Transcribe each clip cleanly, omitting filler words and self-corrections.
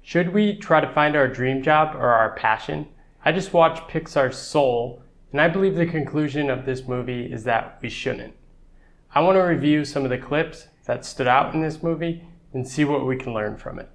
Should we try to find our dream job or our passion? I just watched Pixar's Soul, and I believe the conclusion of this movie is that we shouldn't. I want to review some of the clips that stood out in this movie and see what we can learn from it.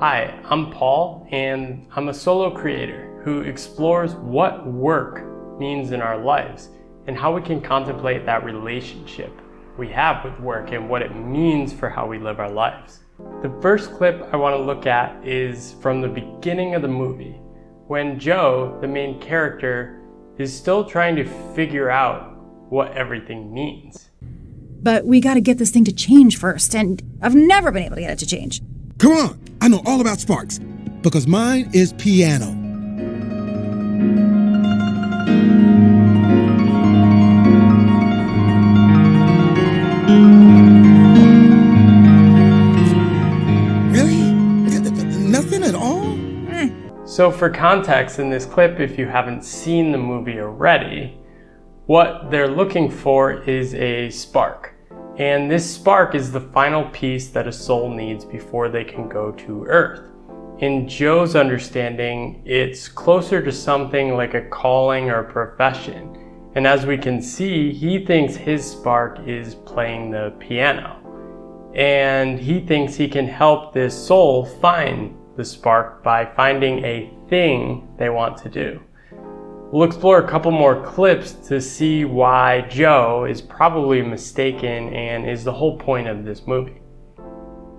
Hi, I'm Paul, and I'm a solo creator who explores what work means in our lives and how we can contemplate that relationship we have with work and what it means for how we live our lives. The first clip I want to look at is from the beginning of the movie, when Joe, the main character, is still trying to figure out what everything means. But we gotta get this thing to change first, and I've never been able to get it to change. Come on, I know all about sparks, because mine is piano. Really? Nothing at all? So for context in this clip, if you haven't seen the movie already, what they're looking for is a spark. And this spark is the final piece that a soul needs before they can go to Earth. In Joe's understanding, it's closer to something like a calling or profession. And as we can see, he thinks his spark is playing the piano. And he thinks he can help this soul find the spark by finding a thing they want to do. We'll explore a couple more clips to see why Joe is probably mistaken and is the whole point of this movie.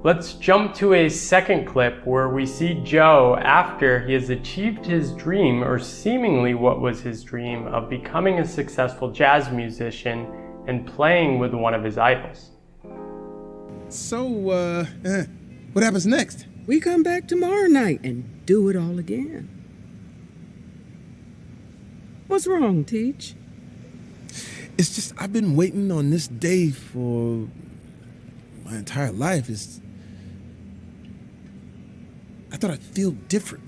Let's jump to a second clip where we see Joe after he has achieved his dream, or seemingly what was his dream, of becoming a successful jazz musician and playing with one of his idols. So, what happens next? We come back tomorrow night and do it all again. What's wrong, Teach? It's just, I've been waiting on this day for my entire life. I thought I'd feel different.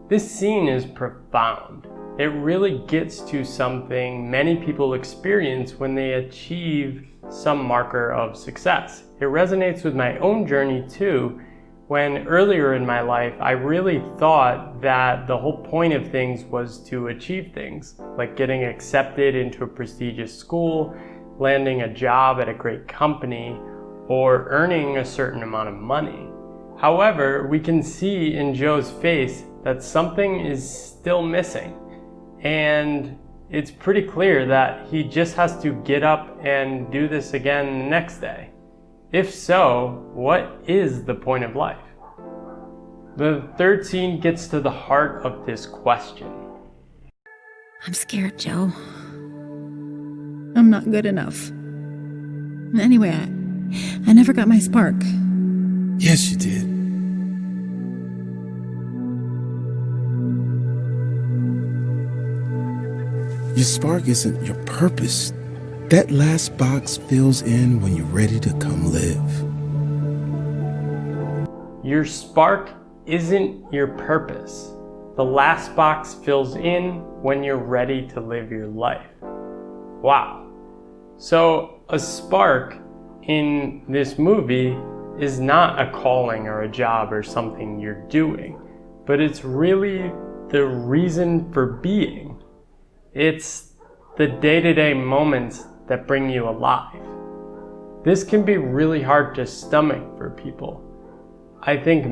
This scene is profound. It really gets to something many people experience when they achieve some marker of success. It resonates with my own journey too, when earlier in my life, I really thought that the whole point of things was to achieve things, like getting accepted into a prestigious school, landing a job at a great company, or earning a certain amount of money. However, we can see in Joe's face that something is still missing. And it's pretty clear that he just has to get up and do this again the next day. If so, what is the point of life? The third scene gets to the heart of this question. I'm scared, Joe. I'm not good enough. Anyway, I never got my spark. Yes, you did. Your spark isn't your purpose. That last box fills in when you're ready to come live. Your spark isn't your purpose. The last box fills in when you're ready to live your life. Wow. So a spark in this movie is not a calling or a job or something you're doing, but it's really the reason for being. It's the day-to-day moments that bring you alive. This can be really hard to stomach for people. I think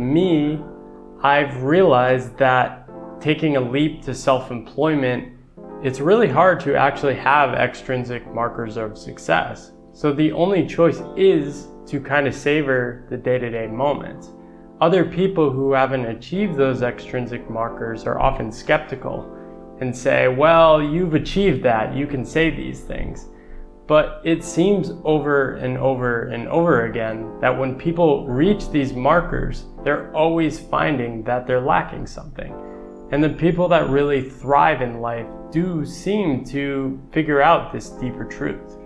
I've realized that taking a leap to self-employment, it's really hard to actually have extrinsic markers of success. So the only choice is to kind of savor the day-to-day moments. Other people who haven't achieved those extrinsic markers are often skeptical and say, well, you've achieved that, you can say these things. But it seems over and over and over again that when people reach these markers, they're always finding that they're lacking something. And the people that really thrive in life do seem to figure out this deeper truth.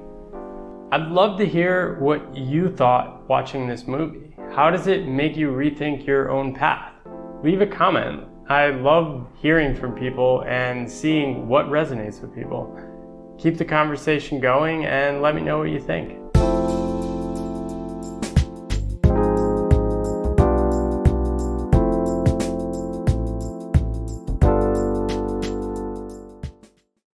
I'd love to hear what you thought watching this movie. How does it make you rethink your own path? Leave a comment. I love hearing from people and seeing what resonates with people. Keep the conversation going and let me know what you think.